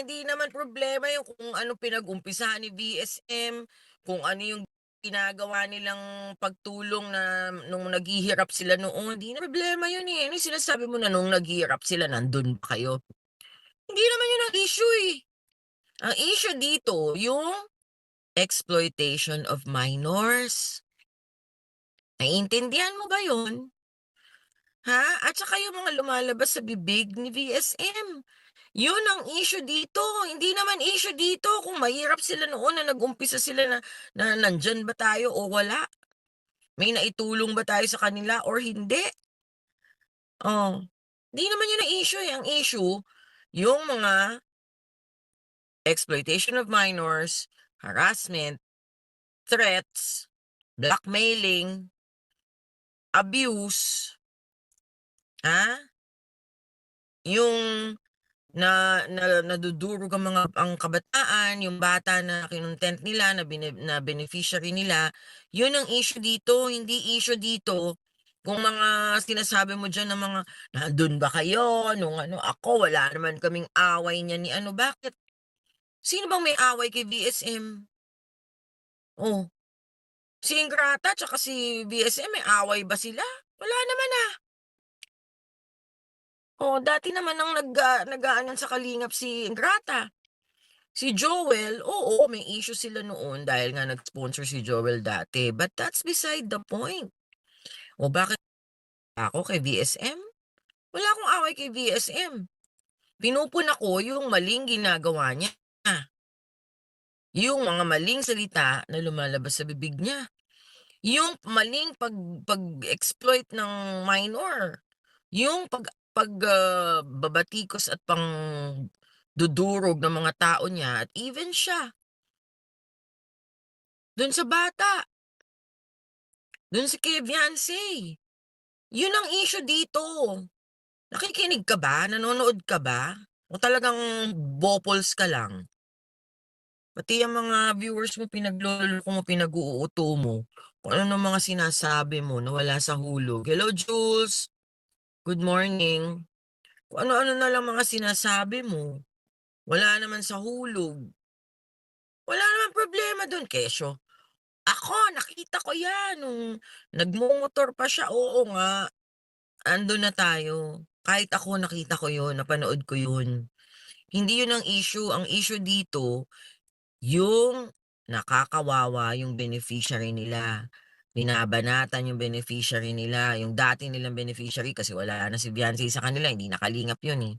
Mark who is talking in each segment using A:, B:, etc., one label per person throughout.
A: di naman problema yung kung ano pinag-umpisahan ni VSM, kung ano yung ginagawa nilang pagtulong na nung naghihirap sila noon, di na problema yun, eh. Ano yung sinasabi mo na nung naghihirap sila nandun pa kayo? Hindi naman yun ang issue, eh. Ang issue dito yung exploitation of minors. Naiintindihan mo ba yun? Ha? At saka yung mga lumalabas sa bibig ni VSM. Yun ang issue dito, hindi naman issue dito kung mahirap sila noon na nag-umpisa sila na nandiyan ba tayo o wala. May naitulong ba tayo sa kanila or hindi? Oh, 'di naman yun ang issue, eh. Ang issue, yung mga exploitation of minors, harassment, threats, blackmailing, abuse, ah, yung nadudurog ang kabataan, yung bata na kinontent nila na beneficiary nila, yun ang issue dito, hindi issue dito kung mga sinasabi mo diyan na mga, "Nandun ba kayo nung ano, ako wala naman kaming away niyan ni ano." Bakit? Sino bang may away kay BSM? Oh, si Ingrata tsaka si BSM may away ba sila? Wala naman, ah. Oh, dati naman ang nag-aanan sa kalingap si Ingrata. Si Joel, oo, may issue sila noon dahil nga nag-sponsor si Joel dati, but that's beside the point. O bakit ako kay VSM? Wala akong away kay VSM. Pinupuna ko yung maling ginagawa niya, yung mga maling salita na lumalabas sa bibig niya, yung maling pag-exploit ng minor, yung babatikos at pangdudurog ng mga tao niya at even siya, dun sa bata. Dun sa kay Beyonce, yun ang issue dito. Nakikinig ka ba, nanonood ka ba, o talagang bopols ka lang? Pati yang mga viewers mo pinagloloko mo, pinag-uuto mo, kung ano ng mga sinasabi mo na wala sa hulog. Hello Jules, good morning. Kung ano-ano na lang mga sinasabi mo, wala naman sa hulog. Wala namang problema dun, kesyo ako nakita ko yan nung nagmomotor pa siya, oo nga. Andun na tayo. Kahit ako nakita ko yun, napanood ko yun. Hindi yun ang issue dito yung nakakawawa yung beneficiary nila. Binabanatan yung beneficiary nila, yung dati nilang beneficiary kasi wala na si Beyonce sa kanila, hindi nakalingap yun, eh.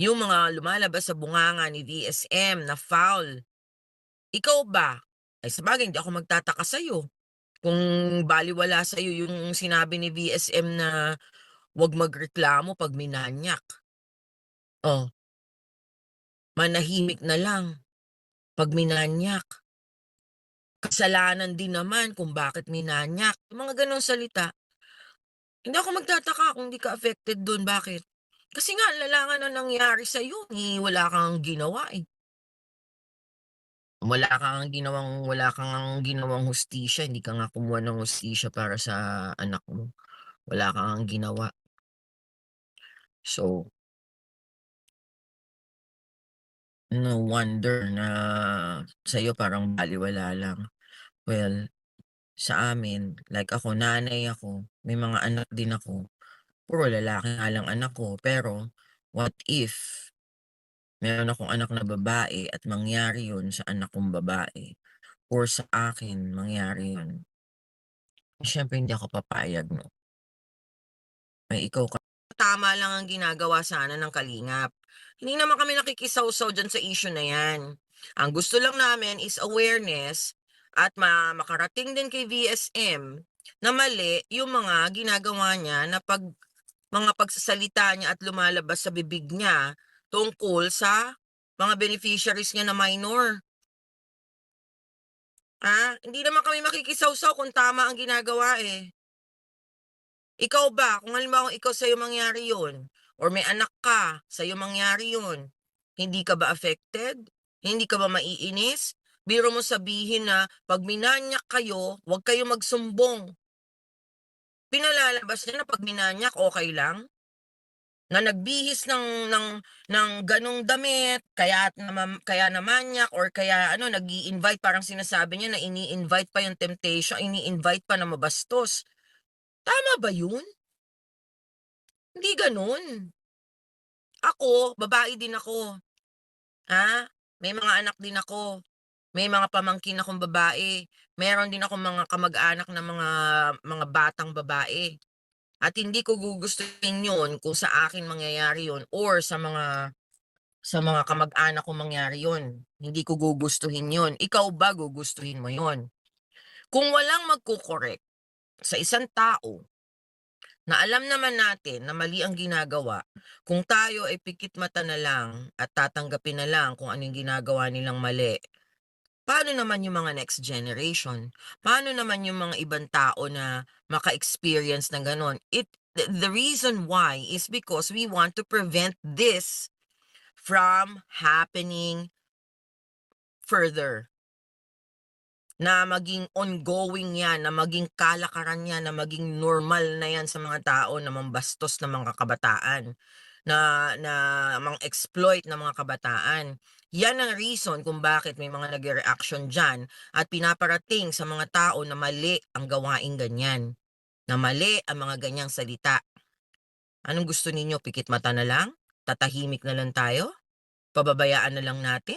A: Yung mga lumalabas sa bunganga ni DSM na foul, ikaw ba? Ay sabagay hindi ako magtataka sa'yo kung balewala sa'yo yung sinabi ni VSM na 'wag magreklamo 'pag minanyak. Oh, manahimik na lang 'pag minanyak. Kasalanan din naman kung bakit minanyak, yung mga gano'ng salita. Hindi ako magtataka kung hindi ka affected dun, bakit? Kasi nga ang lala nga ng nangyari sa'yo, eh, wala kang ginawa, eh. Wala ka ngang ginawang hustisya, hindi ka nga kumuha ng hustisya para sa anak mo. Wala ka ngang ginawa. So, no wonder na sa'yo parang balewala lang. Well, sa amin, like ako, nanay ako, may mga anak din ako. Puro lalaki nga lang anak ko, pero what if meron akong anak na babae at mangyari yun sa anak kong babae or sa akin mangyari yun, siyempre hindi ako papayag 'no. Ay ikaw ka tama lang ang ginagawa sana ng kalingap. Hindi naman kami nakikisawsaw diyan sa issue na 'yan. Ang gusto lang namin is awareness at makarating din kay VSM na mali yung mga ginagawa niya na mga pagsasalita niya at lumalabas sa bibig niya tungkol sa mga beneficiaries niya na minor. Hindi naman kami makikisawsaw kung tama ang ginagawa, eh. Ikaw ba, kung halimbawang ikaw sa'yo mangyari yun or may anak ka, sa'yo mangyari yun, hindi ka ba affected? Hindi ka ba maiinis? Biro mo sabihin na 'pag minanyak kayo, 'wag kayong magsumbong. Pinalalabas niya na 'pag minanyak okey lang? na nagbihis ng gano'ng damit kaya na-manyak or kaya ano nag-i-invite parang sinasabi niya na ini-invite pa yung temptation, ini-invite pa na mabastos. Tama ba yun? Hindi gano'n. Ako, babae din ako, may mga anak din ako, may mga pamangkin akong babae, meron din akong mga kamag-anak na mga batang babae. At hindi ko gugustuhin 'yun kung sa akin mangyayari 'yun or sa mga kamag-anak ko mangyari 'yun. Hindi ko gugustuhin 'yun. Ikaw ba gugustuhin mo 'yun? Kung walang magko-correct sa isang tao na alam naman natin na mali ang ginagawa, kung tayo ay pikit mata na lang at tatanggapin na lang kung ano yung ginagawa nilang mali, paano naman yung mga next generation? Paano naman yung mga ibang tao na maka-experience ng gano'n? The reason why is because we want to prevent this from happening further. Na maging ongoing 'yan, na maging kalakaran 'yan, na maging normal na 'yan sa mga tao na mambastos ng mga kabataan, na na mang-exploit ng mga kabataan. 'Yan ang reason kung bakit may mga nagre-reaction diyan at pinaparating sa mga tao na mali ang gawaing ganyan, na mali ang mga ganyang salita. Anong gusto ninyo, pikit mata na lang? Tatahimik na lang tayo? Pababayaan na lang natin?